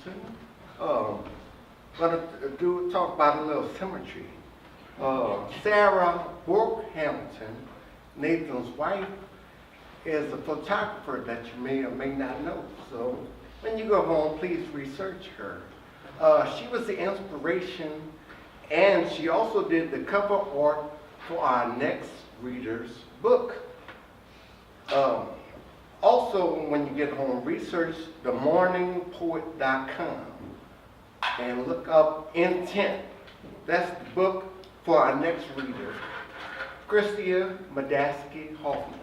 Hamilton. Gonna talk about a little symmetry. Sarah Brooke Hamilton, Nathan's wife, is a photographer that you may or may not know. So when you go home, please research her. She was the inspiration, and she also did the cover art for our next reader's book. Also, when you get home, research themorningpoet.com and look up Intent. That's the book for our next reader, Christia Madacsi Hoffman.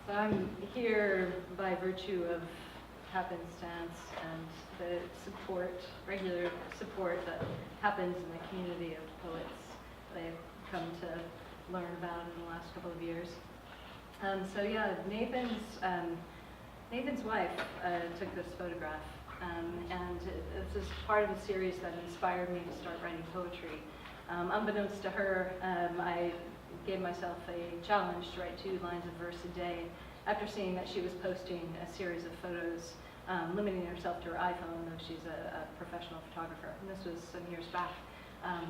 So I'm here by virtue of happenstance and the regular support that happens in the community of poets that I've come to learn about in the last couple of years. So yeah, Nathan's wife took this photograph, and this is part of a series that inspired me to start writing poetry. Unbeknownst to her, I gave myself a challenge to write 2 lines of verse a day after seeing that she was posting a series of photos, limiting herself to her iPhone, though she's a professional photographer. And this was some years back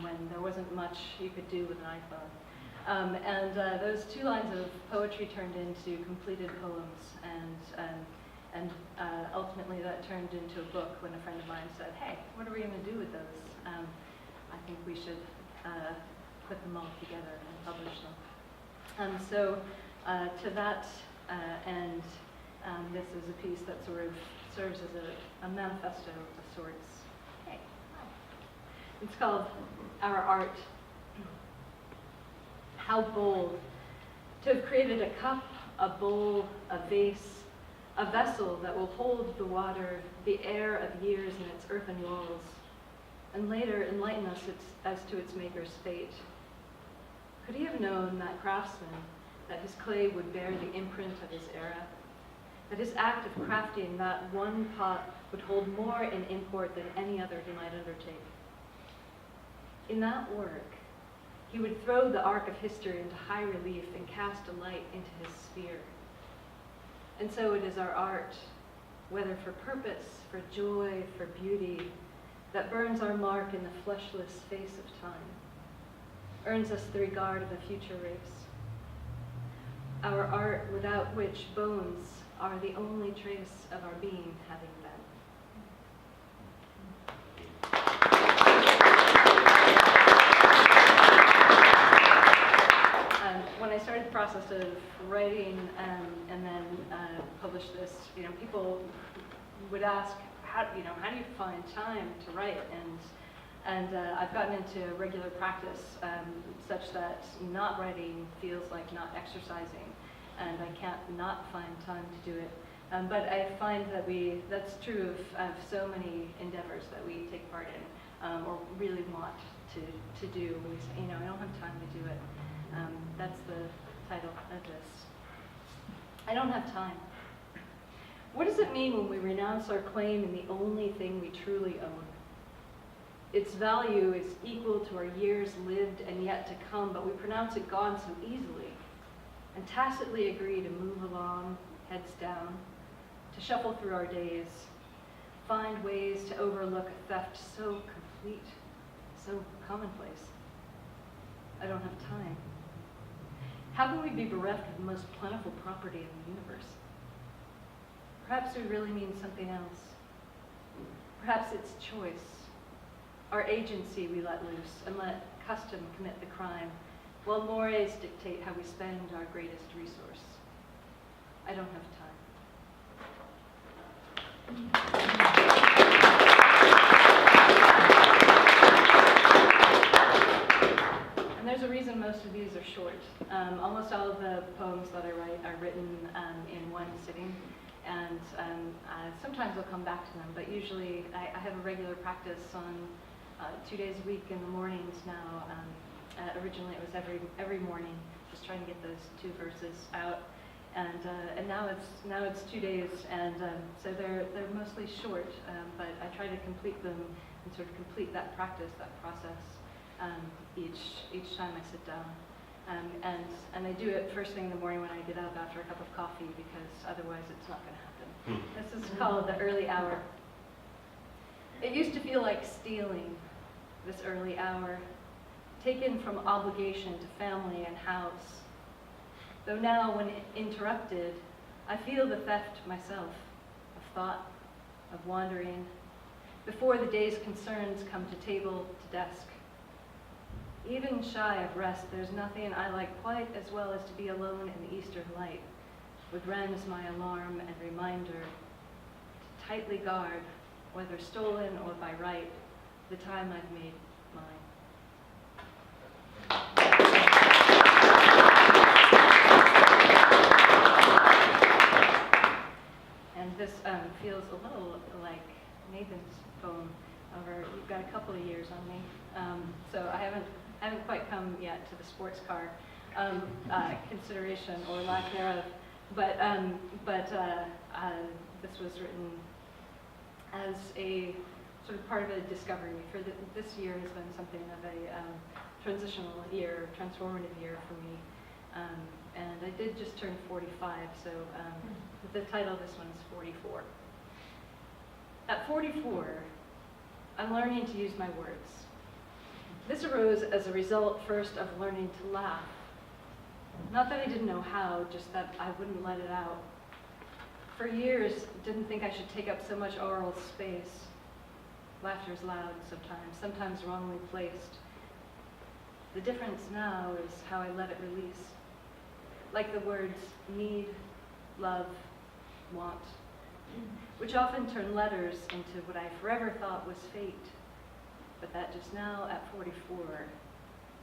when there wasn't much you could do with an iPhone. Those 2 lines of poetry turned into completed poems, and ultimately that turned into a book when a friend of mine said, "Hey, what are we going to do with those? I think we should put them all together and publish them." To that end, this is a piece that sort of serves as a manifesto of sorts. Hey, hi. It's called Our Art. How bold to have created a cup, a bowl, a vase, a vessel that will hold the water, the air of years in its earthen walls, and later enlighten us as to its maker's fate. Could he have known, that craftsman, that his clay would bear the imprint of his era, that his act of crafting that one pot would hold more in import than any other he might undertake? In that work, he would throw the arc of history into high relief and cast a light into his sphere. And so it is our art, whether for purpose, for joy, for beauty, that burns our mark in the fleshless face of time, earns us the regard of a future race. Our art without which bones are the only trace of our being having been. When I started the process of writing and then published this, people would ask, how do you find time to write? And I've gotten into regular practice such that not writing feels like not exercising, and I can't not find time to do it. But I find that that's true of so many endeavors that we take part in or really want to do. We say, I don't have time to do it. That's the title of this. I don't have time. What does it mean when we renounce our claim in the only thing we truly own? Its value is equal to our years lived and yet to come, but we pronounce it gone so easily and tacitly agree to move along, heads down, to shuffle through our days, find ways to overlook a theft so complete, so commonplace. I don't have time. How can we be bereft of the most plentiful property in the universe? Perhaps we really mean something else. Perhaps it's choice. Our agency we let loose and let custom commit the crime, while mores dictate how we spend our greatest resource. I don't have time. And there's a reason most of these are short. Almost all of the poems that I write are written in one sitting, and sometimes I'll come back to them, but usually I have a regular practice on 2 days a week in the mornings now. Originally it was every morning, just trying to get those 2 verses out, and now it's 2 days, and so they're mostly short, but I try to complete them and sort of complete that practice, that process each time I sit down. And I do it first thing in the morning when I get up after a cup of coffee, because otherwise it's not going to happen. This is called the early hour. It used to feel like stealing, this early hour, taken from obligation to family and house. Though now, when interrupted, I feel the theft myself, of thought, of wandering, before the day's concerns come to table, to desk. Even shy of rest, there's nothing I like quite as well as to be alone in the eastern light, with Wren as my alarm and reminder to tightly guard, whether stolen or by right, the time I've made mine. And this feels a little like Nathan's poem. However, you've got a couple of years on me, so I haven't quite come yet to the sports car consideration or lack thereof. But this was written as a sort of part of a discovery. This year has been something of a transitional year, transformative year for me. And I did just turn 45, so the title of this one is 44. At 44, I'm learning to use my words. This arose as a result first of learning to laugh. Not that I didn't know how, just that I wouldn't let it out. For years, didn't think I should take up so much oral space. Laughter's loud sometimes wrongly placed. The difference now is how I let it release. Like the words need, love, want, which often turn letters into what I forever thought was fate. But that just now, at 44,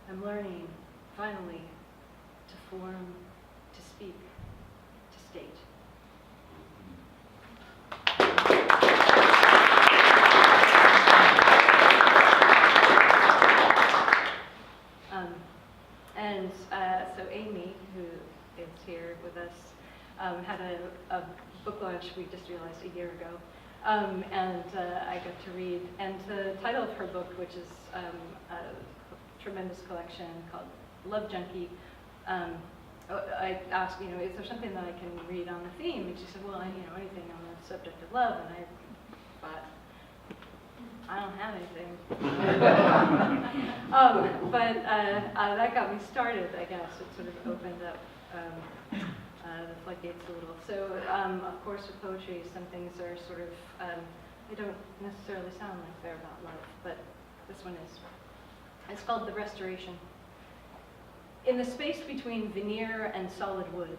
I'm learning, finally, to form, to speak, to state. So Amy, who is here with us, had a book launch we just realized a year ago, and I got to read. And the title of her book, which is a tremendous collection called Love Junkie, I asked, is there something that I can read on the theme? And she said, well, anything on the subject of love. And I thought, I don't have anything. But that got me started, I guess. It sort of opened up the floodgates a little. So, of course, with poetry, some things are sort of, they don't necessarily sound like they're about love, but this one is. It's called The Restoration. In the space between veneer and solid wood,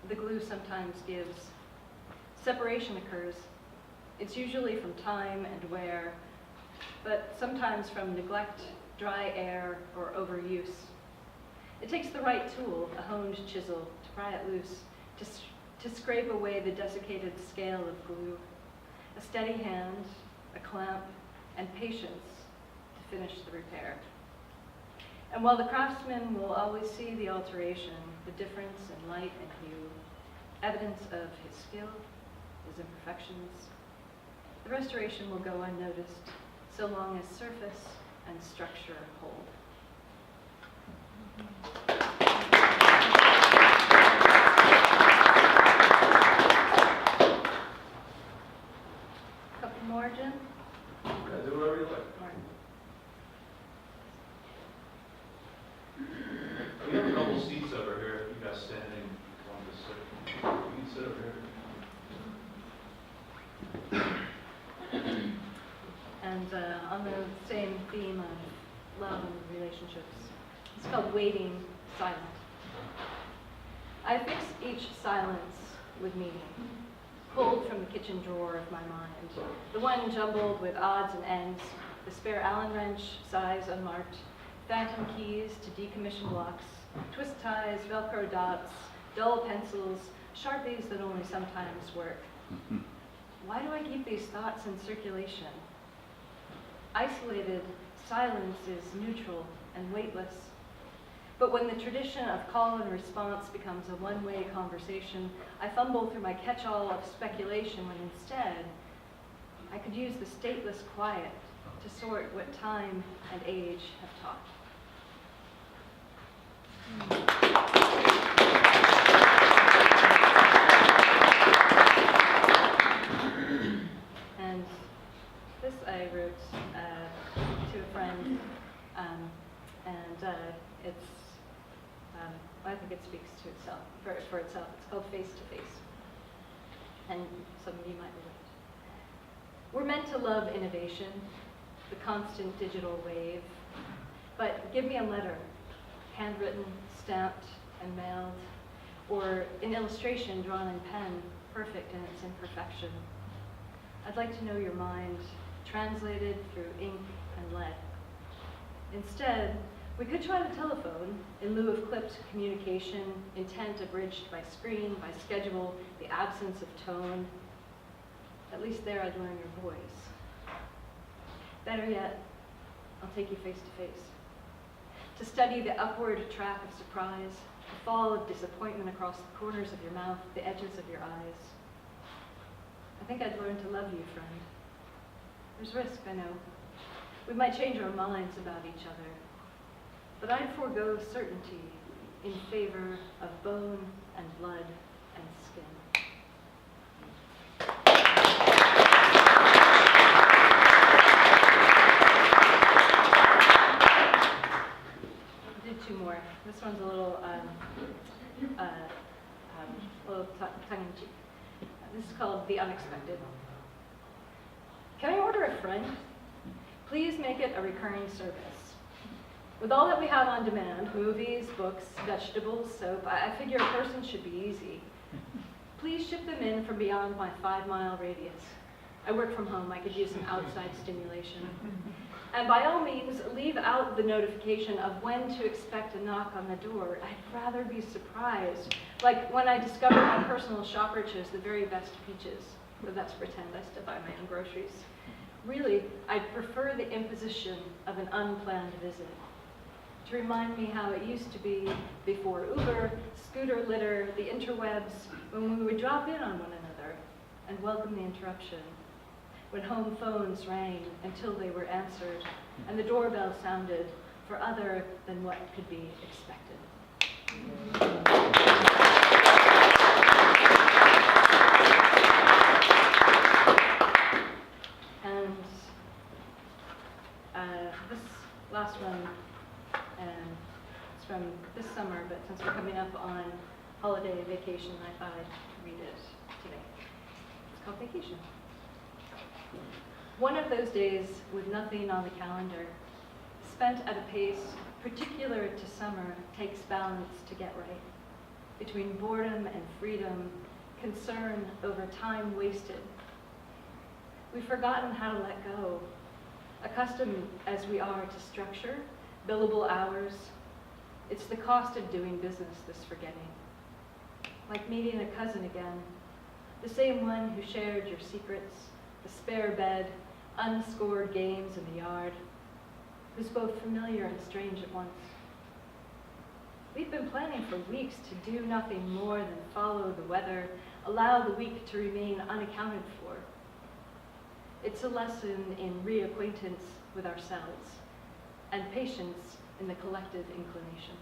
the glue sometimes gives. Separation occurs. It's usually from time and wear, but sometimes from neglect, dry air, or overuse. It takes the right tool, a honed chisel, to pry it loose, to scrape away the desiccated scale of glue, a steady hand, a clamp, and patience to finish the repair. And while the craftsman will always see the alteration, the difference in light and hue, evidence of his skill, his imperfections, the restoration will go unnoticed so long as surface and structure hold. Couple more, Jim? Yeah, do whatever you like. We have a couple seats over here. If you guys standing, want to sit. You can sit over here. And on the same theme of love and relationships, it's called Waiting Silent. I fix each silence with meaning, pulled from the kitchen drawer of my mind, the one jumbled with odds and ends, the spare Allen wrench, size unmarked, phantom keys to decommission blocks, twist ties, Velcro dots, dull pencils, Sharpies that only sometimes work. Why do I keep these thoughts in circulation? Isolated, silence is neutral and weightless. But when the tradition of call and response becomes a one-way conversation, I fumble through my catch-all of speculation when instead I could use the stateless quiet to sort what time and age have taught. And this I wrote to a friend, it's, I think it speaks to itself, for itself. It's called Face to Face. And some of you might relate. We're meant to love innovation, the constant digital wave, but give me a letter, handwritten, stamped, and mailed, or an illustration drawn in pen, perfect in its imperfection. I'd like to know your mind, translated through ink and lead. Instead, we could try the telephone in lieu of clipped communication, intent abridged by screen, by schedule, the absence of tone. At least there I'd learn your voice. Better yet, I'll take you face to face. To study the upward track of surprise, the fall of disappointment across the corners of your mouth, the edges of your eyes. I think I'd learn to love you, friend. There's risk, I know. We might change our minds about each other, but I'd forego certainty in favor of bone and blood and skin. I'll do two more. This one's a little tongue-in-cheek. This is called The Unexpected. Can I order a friend? Please make it a recurring service. With all that we have on demand, movies, books, vegetables, soap, I figure a person should be easy. Please ship them in from beyond my 5-mile radius. I work from home, I could use some outside stimulation. And by all means, leave out the notification of when to expect a knock on the door. I'd rather be surprised. Like when I discovered my personal shopper chose the very best peaches. But that's pretend, I still buy my own groceries. Really, I'd prefer the imposition of an unplanned visit. To remind me how it used to be before Uber, scooter litter, the interwebs, when we would drop in on one another and welcome the interruption. When home phones rang until they were answered, and the doorbell sounded for other than what could be expected. And this last one is from this summer, but since we're coming up on holiday vacation, I thought I'd read it today. It's called Vacation. One of those days with nothing on the calendar, spent at a pace particular to summer, takes balance to get right. Between boredom and freedom, concern over time wasted. We've forgotten how to let go, accustomed as we are to structure, billable hours. It's the cost of doing business, this forgetting. Like meeting a cousin again, the same one who shared your secrets, the spare bed, unscored games in the yard, who's both familiar and strange at once. We've been planning for weeks to do nothing more than follow the weather, allow the week to remain unaccounted for. It's a lesson in reacquaintance with ourselves and patience in the collective inclination.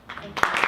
Thank you.